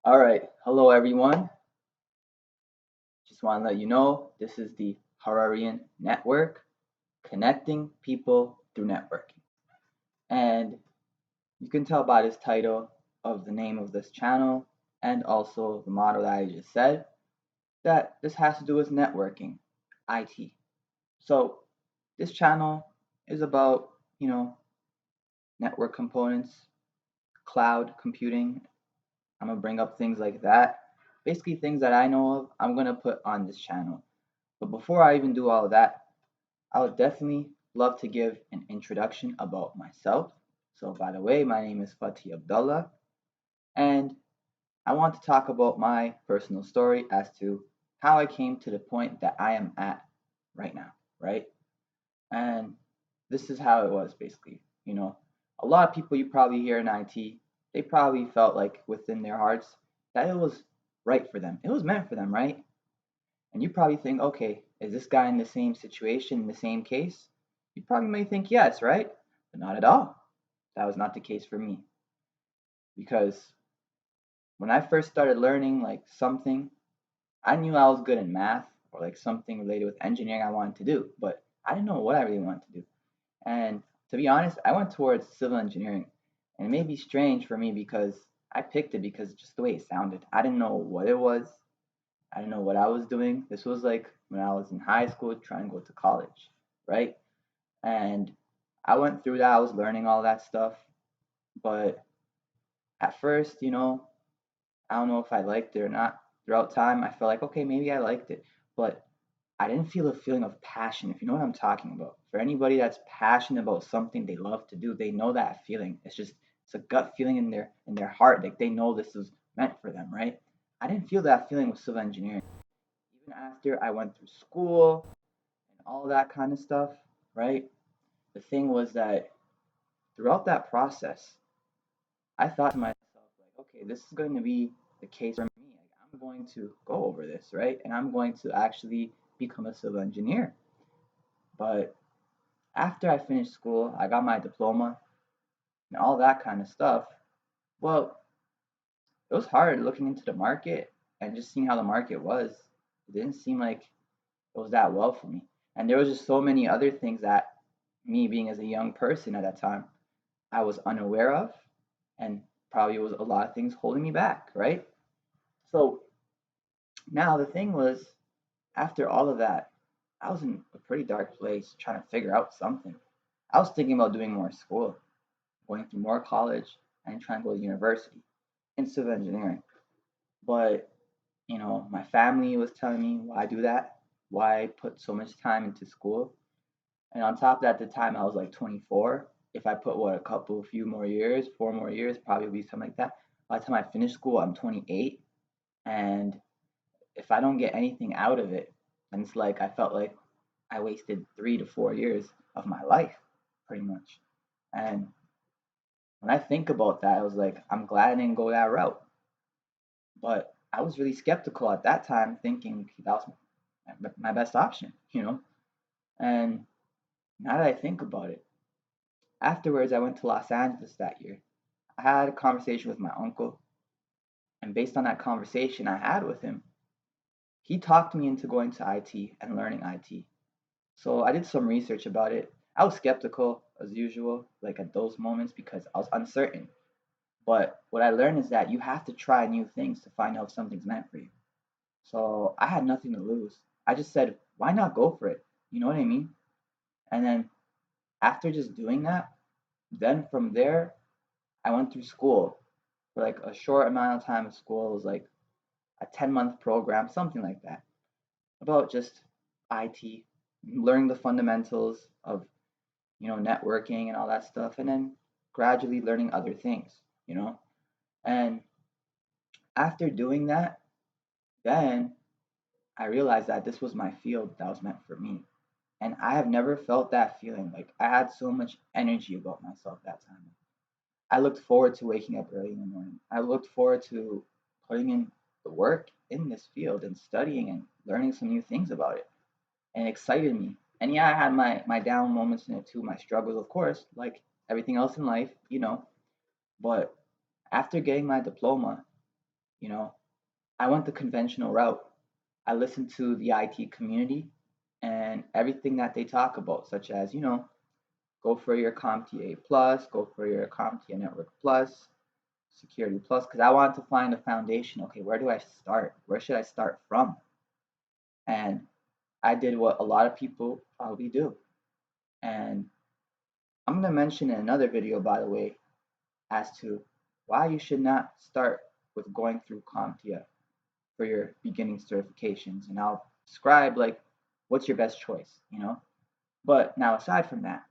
All right. Hello, everyone. Just want to let you know this is the Hararian Network, connecting people through networking. And you can tell by this title of the name of this channel and also the motto that I just said that this has to do with networking, IT. So, this channel is about, network components, cloud computing. I'm going to bring up things like that. Basically, things that I know of, I'm going to put on this channel. But before I even do all of that, I would definitely love to give an introduction about myself. So, by the way, my name is Fatih Abdullah, and I want to talk about my personal story as to how I came to the point that I am at right now, right? And this is how it was basically. A lot of people you probably hear in IT, they probably felt like within their hearts that it was right for them. It was meant for them, right? And you probably think, okay, is this guy in the same situation, in the same case? You probably may think yes, right? But not at all. That was not the case for me. Because when I first started learning like something, I knew I was good in math or like something related with engineering I wanted to do, but I didn't know what I really wanted to do. And to be honest, I went towards civil engineering. And it may be strange for me because I picked it because just the way it sounded. I didn't know what it was. I didn't know what I was doing. This was like when I was in high school trying to go to college, right? And I went through that. I was learning all that stuff. But at first, I don't know if I liked it or not. Throughout time, I felt like, okay, maybe I liked it. But I didn't feel a feeling of passion, if you know what I'm talking about. For anybody that's passionate about something they love to do, they know that feeling. It's a gut feeling in their heart. Like they know this is meant for them, right? I didn't feel that feeling with civil engineering. Even after I went through school and all that kind of stuff, right? The thing was that throughout that process, I thought to myself, like, okay, this is going to be the case for me. Like, I'm going to go over this, right? And I'm going to actually become a civil engineer. But after I finished school, I got my diploma and all that kind of stuff. Well, it was hard looking into the market and just seeing how the market was. It didn't seem like it was that well for me. And there was just so many other things that me being as a young person at that time, I was unaware of, and probably was a lot of things holding me back, right? So now the thing was, after all of that, I was in a pretty dark place trying to figure out something. I was thinking about doing more school, going through more college, and trying to go to university in civil engineering. But my family was telling me why do that, why put so much time into school. And on top of that, at the time I was like 24. If I put what a few more years, 4 more years, probably would be something like that. By the time I finish school, I'm 28, and if I don't get anything out of it, then it's like I felt like I wasted 3 to 4 years of my life, pretty much. And when I think about that, I was like, I'm glad I didn't go that route. But I was really skeptical at that time, thinking that was my best option. And now that I think about it, afterwards, I went to Los Angeles that year. I had a conversation with my uncle, and based on that conversation I had with him, he talked me into going to IT and learning IT. So I did some research about it. I was skeptical as usual, like at those moments, because I was uncertain. But what I learned is that you have to try new things to find out if something's meant for you. So I had nothing to lose. I just said, why not go for it? You know what I mean? And then after just doing that, then from there, I went through school for like a short amount of time of school. It was like a 10-month program, something like that, about just IT, learning the fundamentals of, networking and all that stuff, and then gradually. Other things. And after doing that, then I realized that this was my field that was meant for me. And I have never felt that feeling. Like I had so much energy about myself that time. I looked forward to waking up early in the morning. I looked forward to putting in the work in this field and studying and learning some new things about it. And it excited me. And yeah, I had my down moments in it too, my struggles, of course, like everything else in life. But after getting my diploma, You know, I went the conventional route. I listened to the IT community and everything that they talk about, such as, go for your CompTIA Plus, go for your CompTIA Network Plus, Security Plus, because I wanted to find a foundation. Okay, where do I start? Where should I start from? And I did what a lot of people probably do. And I'm going to mention in another video, by the way, as to why you should not start with going through CompTIA for your beginning certifications. And I'll describe like what's your best choice. But now aside from that,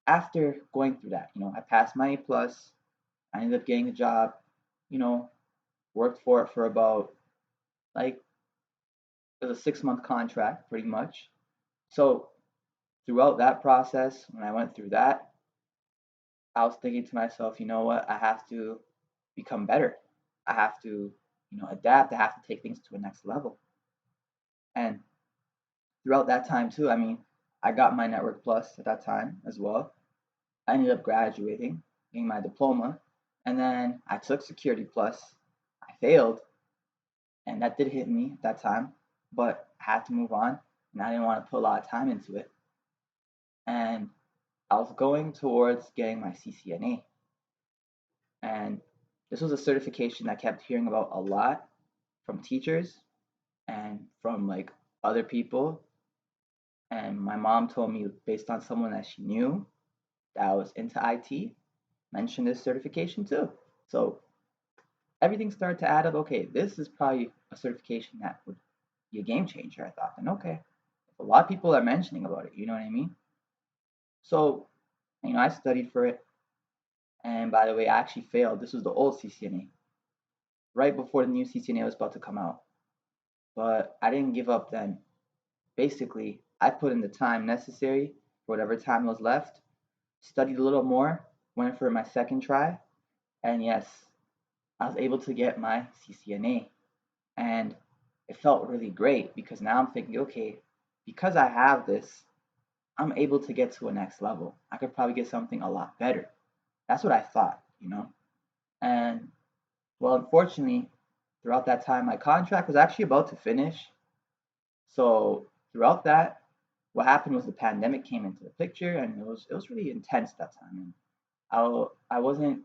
after going through that, I passed my A plus, I ended up getting a job, you know, worked for it for about like it was a 6 month contract pretty much. So throughout that process, when I went through that, I was thinking to myself, you know what, I have to become better. I have to, adapt. I have to take things to a next level. And throughout that time too, I mean, I got my Network Plus at that time as well. I ended up graduating, getting my diploma, and then I took Security Plus. I failed, and that did hit me at that time, but I had to move on, and I didn't want to put a lot of time into it. And I was going towards getting my CCNA, and this was a certification I kept hearing about a lot from teachers and from like other people. And my mom told me based on someone that she knew that was into IT, mentioned this certification too. So everything started to add up. Okay, this is probably a certification that would be a game changer. I thought, and okay, if a lot of people are mentioning about it, you know what I mean? So, I studied for it. And by the way, I actually failed. This was the old CCNA, right before the new CCNA was about to come out. But I didn't give up then. Basically, I put in the time necessary for whatever time was left, studied a little more, went for my second try, and yes, I was able to get my CCNA. And it felt really great because now I'm thinking, okay, because I have this, I'm able to get to a next level. I could probably get something a lot better. That's what I thought. And well, unfortunately, throughout that time, my contract was actually about to finish. So throughout that, what happened was the pandemic came into the picture, and it was really intense that time. And I wasn't,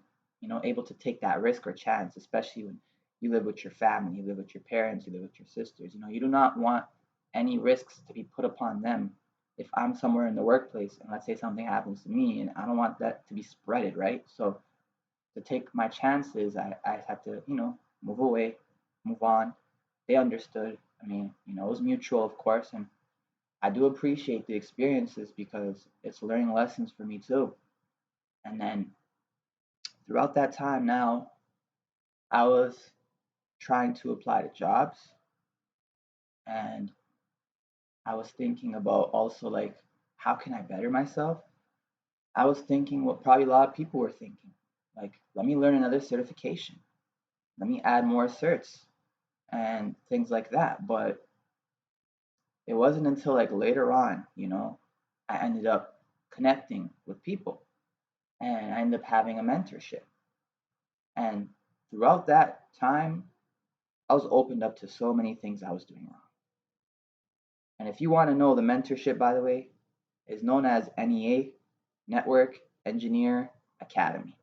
able to take that risk or chance, especially when you live with your family, you live with your parents, you live with your sisters. You do not want any risks to be put upon them. If I'm somewhere in the workplace and let's say something happens to me, and I don't want that to be spreaded, right? So to take my chances, I had to, move away, move on. They understood. I mean, it was mutual, of course, and I do appreciate the experiences because it's learning lessons for me too. And then throughout that time now, I was trying to apply to jobs and I was thinking about also like how can I better myself? I was thinking what probably a lot of people were thinking. Like, let me learn another certification. Let me add more certs and things like that. But it wasn't until like later on, I ended up connecting with people and I ended up having a mentorship. And throughout that time, I was opened up to so many things I was doing wrong. And if you want to know the mentorship, by the way, is known as NEA, Network Engineer Academy.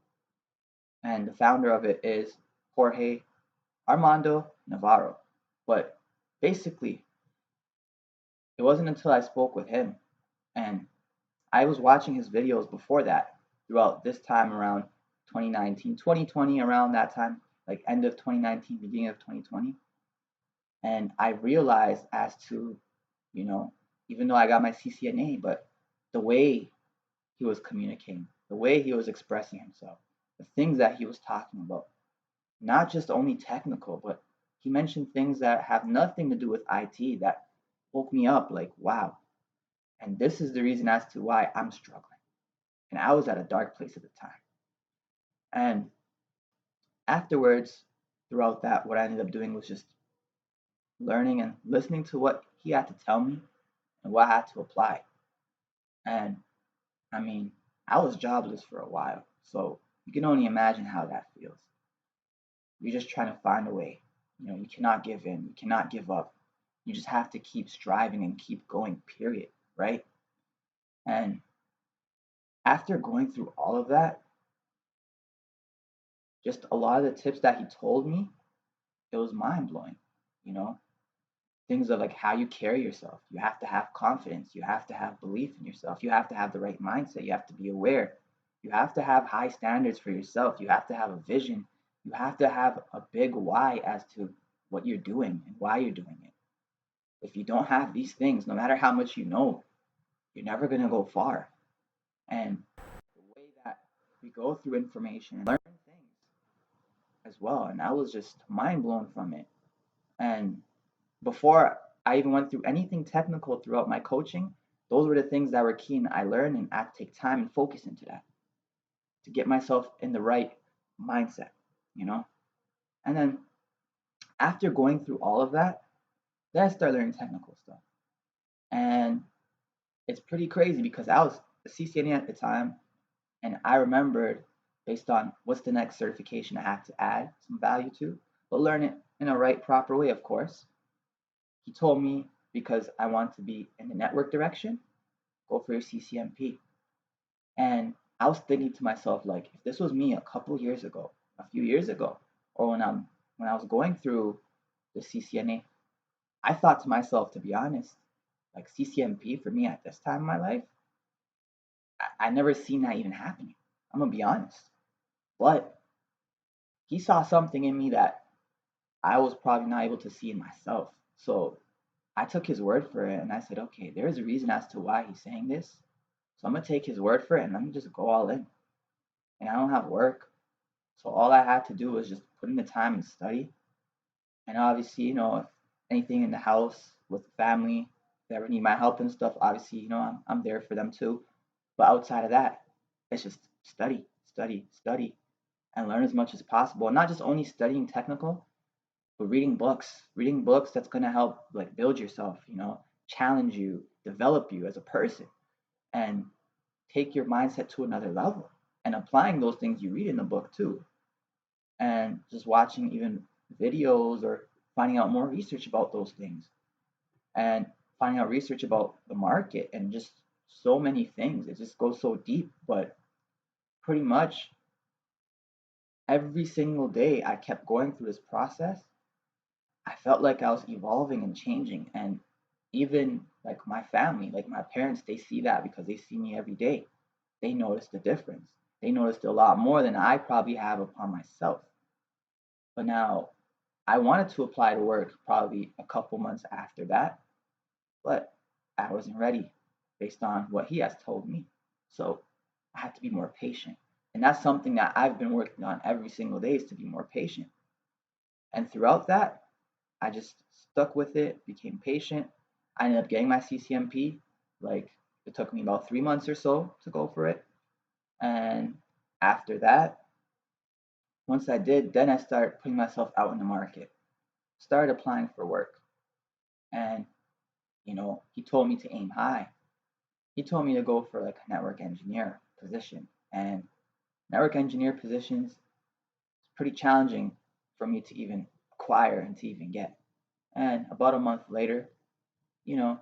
And the founder of it is Jorge Armando Navarro. But basically, it wasn't until I spoke with him and I was watching his videos before that throughout this time around 2019, 2020, around that time, like end of 2019, beginning of 2020. And I realized as to, you know, even though I got my CCNA, but the way he was communicating, the way he was expressing himself, the things that he was talking about, not just only technical, but he mentioned things that have nothing to do with IT that woke me up like, wow. And this is the reason as to why I'm struggling. And I was at a dark place at the time. And afterwards, throughout that, what I ended up doing was just learning and listening to what he had to tell me and what I had to apply. And I mean, I was jobless for a while, so you can only imagine how that feels. you're just trying to find a way. You cannot give in, you cannot give up. You just have to keep striving and keep going, period, right? And after going through all of that, just a lot of the tips that he told me, it was mind blowing. You know, things of like how you carry yourself. You have to have confidence. You have to have belief in yourself. You have to have the right mindset. You have to be aware. You have to have high standards for yourself. You have to have a vision. You have to have a big why as to what you're doing and why you're doing it. If you don't have these things, no matter how much you know, you're never going to go far. And the way that we go through information and learn things as well. And I was just mind blown from it. And before I even went through anything technical throughout my coaching, those were the things that were key and I learned, and I had to take time and focus into that to get myself in the right mindset, you know? And then after going through all of that, then I started learning technical stuff. And it's pretty crazy because I was a CCNA at the time, and I remembered based on what's the next certification I have to add some value to, but learn it in a right, proper way, of course. He told me because I want to be in the network direction, go for your CCNP. And I was thinking to myself, like, if this was me a couple years ago, a few years ago, or when I was going through the CCNA, I thought to myself, to be honest, like CCNP for me at this time in my life, I never seen that even happening. I'm gonna be honest. But he saw something in me that I was probably not able to see in myself. So I took his word for it and I said, okay, there's a reason as to why he's saying this. So I'm gonna take his word for it and let me just go all in. And I don't have work. So all I had to do was just put in the time and study. And obviously, if anything in the house with the family, if they ever need my help and stuff, obviously, I'm there for them too. But outside of that, it's just study, study, study, and learn as much as possible. And not just only studying technical, but reading books that's gonna help like build yourself, challenge you, develop you as a person, and take your mindset to another level. And applying those things you read in the book too. And just watching even videos or finding out more research about those things and finding out research about the market and just so many things. It just goes so deep, but pretty much every single day I kept going through this process. I felt like I was evolving and changing. And even like my family, like my parents, they see that because they see me every day. They notice the difference. They noticed a lot more than I probably have upon myself. But now I wanted to apply to work probably a couple months after that, but I wasn't ready based on what he has told me. So I had to be more patient. And that's something that I've been working on every single day is to be more patient. And throughout that, I just stuck with it, became patient. I ended up getting my CCMP. Like it took me about 3 months or so to go for it. And after that, once I did, then I started putting myself out in the market, started applying for work. And, he told me to aim high. He told me to go for like a network engineer position. And network engineer positions is pretty challenging for me to even acquire and to even get. And about a month later, you know,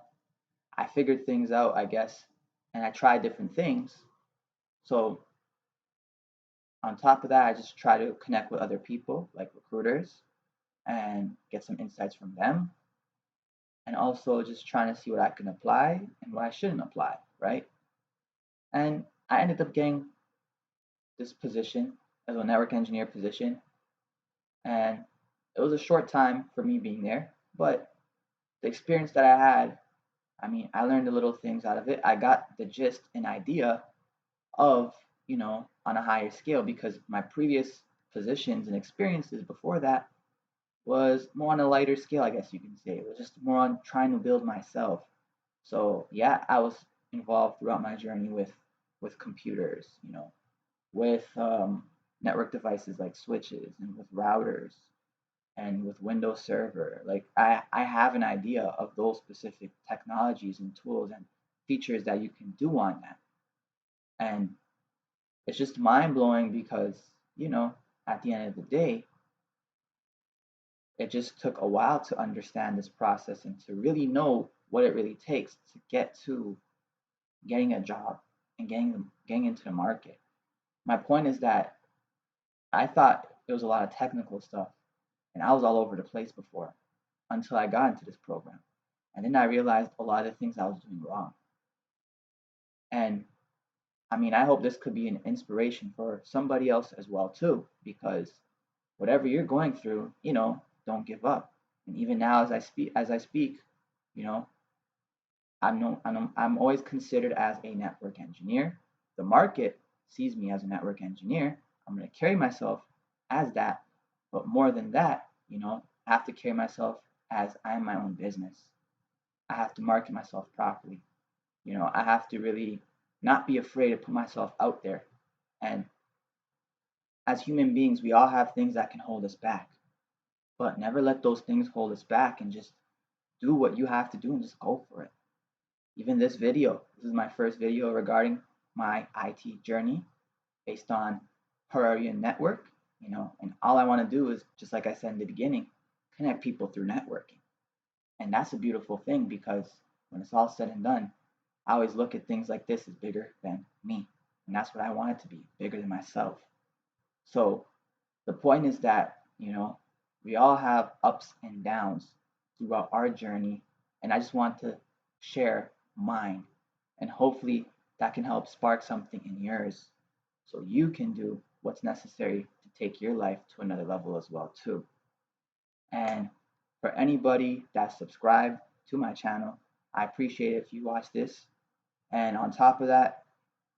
I figured things out, I guess, and I tried different things. So on top of that, I just try to connect with other people, like recruiters, and get some insights from them. And also just trying to see what I can apply and what I shouldn't apply, right? And I ended up getting this position as a network engineer position. And it was a short time for me being there, but the experience that I had, I mean, I learned the little things out of it. I got the gist and idea of, on a higher scale because my previous positions and experiences before that was more on a lighter scale, I guess you can say. It was just more on trying to build myself. So yeah, I was involved throughout my journey with computers, with network devices like switches and with routers and with Windows Server. Like I have an idea of those specific technologies and tools and features that you can do on that. And it's just mind blowing because, at the end of the day, it just took a while to understand this process and to really know what it really takes to get to getting a job and getting into the market. My point is that I thought it was a lot of technical stuff, and I was all over the place before until I got into this program. And then I realized a lot of the things I was doing wrong. And I mean, I hope this could be an inspiration for somebody else as well too, because whatever you're going through, don't give up. And even now, as I speak, you know, I'm always considered as a network engineer. The market sees me as a network engineer. I'm going to carry myself as that, but more than that, I have to carry myself as I am my own business. I have to market myself properly. I have to really not be afraid to put myself out there. And as human beings, we all have things that can hold us back, but never let those things hold us back and just do what you have to do and just go for it. Even this is my first video regarding my IT journey based on Hararian network, and all I want to do is, just like I said in the beginning, connect people through networking. And that's a beautiful thing because when it's all said and done, I always look at things like this as bigger than me. And that's what I want it to be, bigger than myself. So the point is that, we all have ups and downs throughout our journey. And I just want to share mine. And hopefully that can help spark something in yours so you can do what's necessary to take your life to another level as well too. And for anybody that's subscribed to my channel, I appreciate it if you watch this. And on top of that,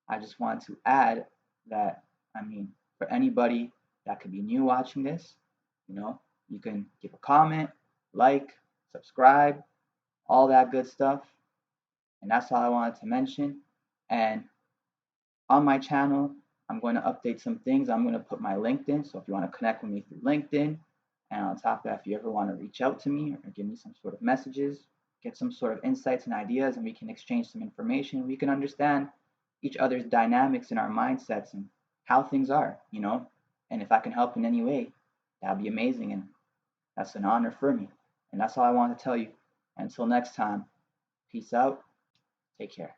I just want to add that, for anybody that could be new watching this, you can give a comment, like, subscribe, all that good stuff. And that's all I wanted to mention. And on my channel, I'm going to update some things. I'm going to put my LinkedIn. So if you want to connect with me through LinkedIn, and on top of that, if you ever want to reach out to me or give me some sort of messages, get some sort of insights and ideas, and we can exchange some information. We can understand each other's dynamics and our mindsets and how things are, And if I can help in any way, that'd be amazing. And that's an honor for me. And that's all I want to tell you. Until next time, peace out. Take care.